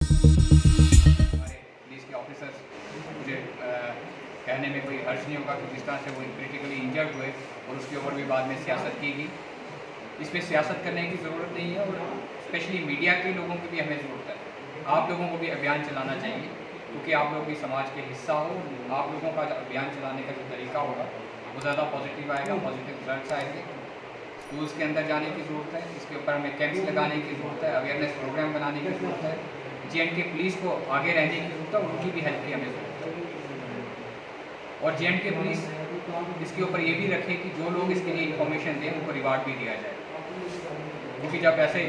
हमारे पुलिस के ऑफिसर्स मुझे कहने में कोई हर्ज नहीं होगा कि जिस तरह से वो क्रिटिकली इंजर्ड हुए और उसके ऊपर भी बाद में सियासत की गई। इस पर सियासत करने की ज़रूरत नहीं है और स्पेशली मीडिया के लोगों की भी हमें ज़रूरत है। आप लोगों को भी अभियान चलाना चाहिए क्योंकि आप लोग भी समाज के हिस्सा हो। आप लोगों का अभियान चलाने का जो तरीका होगा वो ज़्यादा पॉजिटिव आएगा, पॉजिटिव रिजल्ट्स आएंगे। स्कूल्स के अंदर जाने की ज़रूरत है, इसके ऊपर हमें कैंप्स लगाने की ज़रूरत है, अवेयरनेस प्रोग्राम बनाने की ज़रूरत है, J&K पुलिस को आगे रहने की ज़रूरत है, उनकी भी हेल्प की हमें ज़रूरत है। और J&K पुलिस इसके ऊपर ये भी रखे कि जो लोग इसके लिए इंफॉर्मेशन दें उनको रिवार्ड भी दिया जाए, क्योंकि जब ऐसे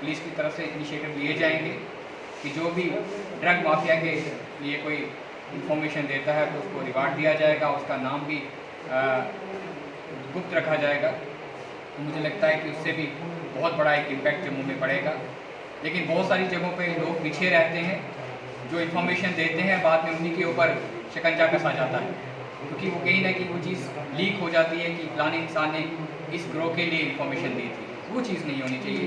पुलिस की तरफ से इनिशिएटिव लिए जाएंगे कि जो भी ड्रग माफिया के लिए कोई इंफॉर्मेशन देता है तो उसको रिवार्ड दिया जाएगा, उसका नाम भी गुप्त रखा जाएगा, तो मुझे लगता है कि उससे भी बहुत बड़ा एक इम्पैक्ट जम्मू में पड़ेगा। लेकिन बहुत सारी जगहों पे लोग पीछे रहते हैं, जो इन्फॉर्मेशन देते हैं बाद में उन्हीं के ऊपर शिकंजा कसा जाता है, क्योंकि वो कहीं ना कहीं वो चीज़ लीक हो जाती है कि फलाने इंसान ने इस ग्रोह के लिए इन्फॉर्मेशन दी थी। वो चीज़ नहीं होनी चाहिए।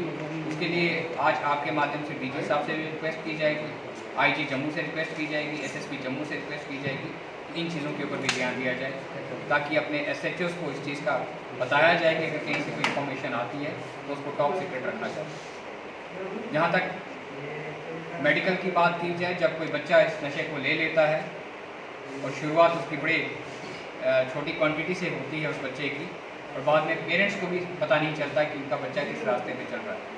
उसके लिए आज आपके माध्यम से DG साहब से रिक्वेस्ट की जाएगी, IG जम्मू से रिक्वेस्ट की जाएगी, SSP जम्मू से रिक्वेस्ट की जाएगी, इन चीज़ों के ऊपर भी ध्यान दिया जाए ताकि अपने SHOs को इस चीज़ का बताया जाए कि अगर कहीं से कोई इन्फॉर्मेशन आती है तो उसको टॉप सीक्रेट रखा जाए। जहाँ तक मेडिकल की बात की जाए, जब कोई बच्चा इस नशे को ले लेता है और शुरुआत उसकी बड़े छोटी क्वांटिटी से होती है उस बच्चे की, और बाद में पेरेंट्स को भी पता नहीं चलता कि उनका बच्चा किस रास्ते पे चल रहा है।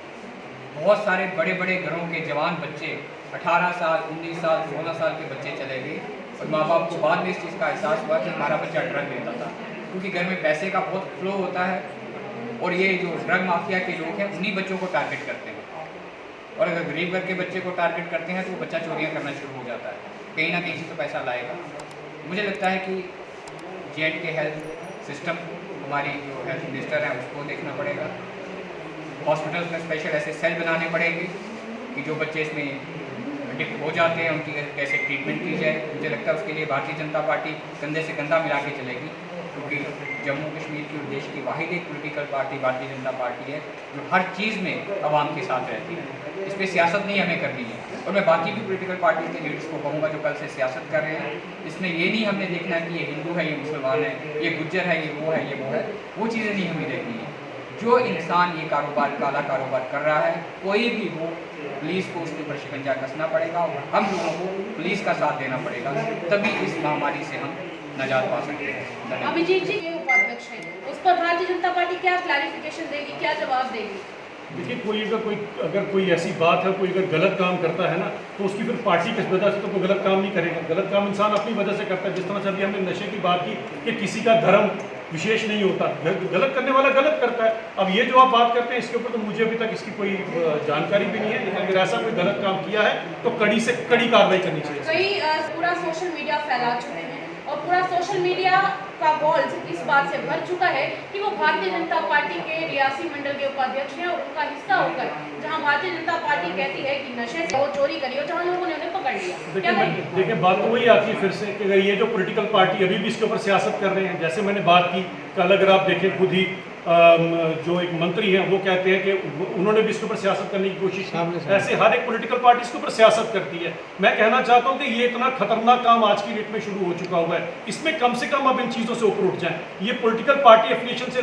बहुत सारे बड़े बड़े घरों के जवान बच्चे 18 साल, 19 साल, 16 साल के बच्चे चले गए और माँ बाप को बाद में इस चीज़ का एहसास हुआ कि हमारा बच्चा ड्रग लेता था, क्योंकि घर में पैसे का बहुत फ्लो होता है और ये जो ड्रग माफिया के लोग हैं उन्हीं बच्चों को टारगेट करते हैं, और अगर गरीब घर के बच्चे को टारगेट करते हैं तो वो बच्चा चोरियाँ करना शुरू हो जाता है, कहीं ना कहीं से तो पैसा लाएगा। मुझे लगता है कि J&K हेल्थ सिस्टम, हमारी जो हेल्थ मिनिस्टर हैं उसको देखना पड़ेगा। हॉस्पिटल्स में स्पेशल ऐसे सेल बनाने पड़ेंगे कि जो बच्चे इसमें एडिक्ट हो जाते हैं उनकी कैसे ट्रीटमेंट की जाए। मुझे लगता है उसके लिए भारतीय जनता पार्टी कंधे से कंधा मिला के चलेगी, क्योंकि जम्मू कश्मीर की देश की वाहिद एक political party Bharatiya Janata party है जो हर चीज़ में आवाम के साथ रहती है। इस पर सियासत नहीं हमें करनी है, और मैं बाकी भी पॉलिटिकल पार्टी के लीडर्स को कहूँगा जो कल से सियासत कर रहे हैं, इसमें ये नहीं हमने देखना है कि ये हिंदू है, ये मुसलमान है, ये गुज्जर है, ये वो है, ये वो है, वो चीज़ें नहीं हमें देखनी है। जो इंसान ये कारोबार, काला कारोबार कर रहा है, कोई भी हो, पुलिस को उसके ऊपर शिकंजा कसना पड़ेगा और हम लोगों को पुलिस का साथ देना पड़ेगा, तभी इस महामारी से हम नजात पा सकते हैं। अभिजीत जी ये उपाध्यक्ष हैं, उस पर भारतीय जनता पार्टी क्या क्लैरिफिकेशन देगी, क्या जवाब देगी? देखिए, अगर कोई ऐसी बात है, कोई अगर गलत काम करता है ना, तो उसकी फिर पार्टी किस वजह से तो कोई गलत काम नहीं करेगा। गलत काम इंसान अपनी वजह से करता है। जिस तरह से अभी हमने नशे की बात की कि किसी का धर्म विशेष नहीं होता, गलत करने वाला गलत करता है। अब ये जो आप बात करते हैं इसके ऊपर तो मुझे अभी तक इसकी कोई जानकारी भी नहीं है, लेकिन अगर ऐसा कोई गलत काम किया है तो कड़ी से कड़ी कार्रवाई करनी चाहिए। कई पूरा सोशल मीडिया फैला चुके हैं और पूरा सोशल मीडिया का वॉल्स इस बात से भर चुका है कि वो भारतीय जनता पार्टी के रियासी मंडल के उपाध्यक्ष हैं और उनका हिस्सा होकर जहां भारतीय जनता पार्टी कहती है कि नशे से वो चोरी करी हो, जहां लोगों ने उन्हें पकड़ लिया। देखिए बात तो वही आती है फिर से कि ये जो पॉलिटिकल पार्टी अभी भी इसके ऊपर सियासत कर रहे हैं। जैसे मैंने बात की कल, अगर आप देखें खुद ही जो एक मंत्री हैं वो कहते हैं कि उन्होंने भी इसके ऊपर सियासत करने की कोशिश की। ऐसे हर एक पॉलिटिकल पार्टी इसके ऊपर सियासत करती है। मैं कहना चाहता हूं कि ये इतना खतरनाक काम आज की डेट में शुरू हो चुका हुआ है, इसमें कम से कम अब इन चीज़ों से ऊपर उठ जाए, ये पॉलिटिकल पार्टी एफिलिएशन से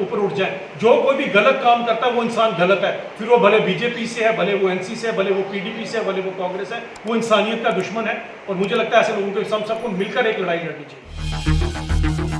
ऊपर उठ जाए। जो कोई भी गलत काम करता है वो इंसान गलत है, फिर वो भले बीजेपी से है, भले वो NC से है, भले वो PDP से है, भले वो कांग्रेस है, वो इंसानियत का दुश्मन है। और मुझे लगता है ऐसे लोगों को हम सबको मिलकर एक लड़ाई लड़नी चाहिए।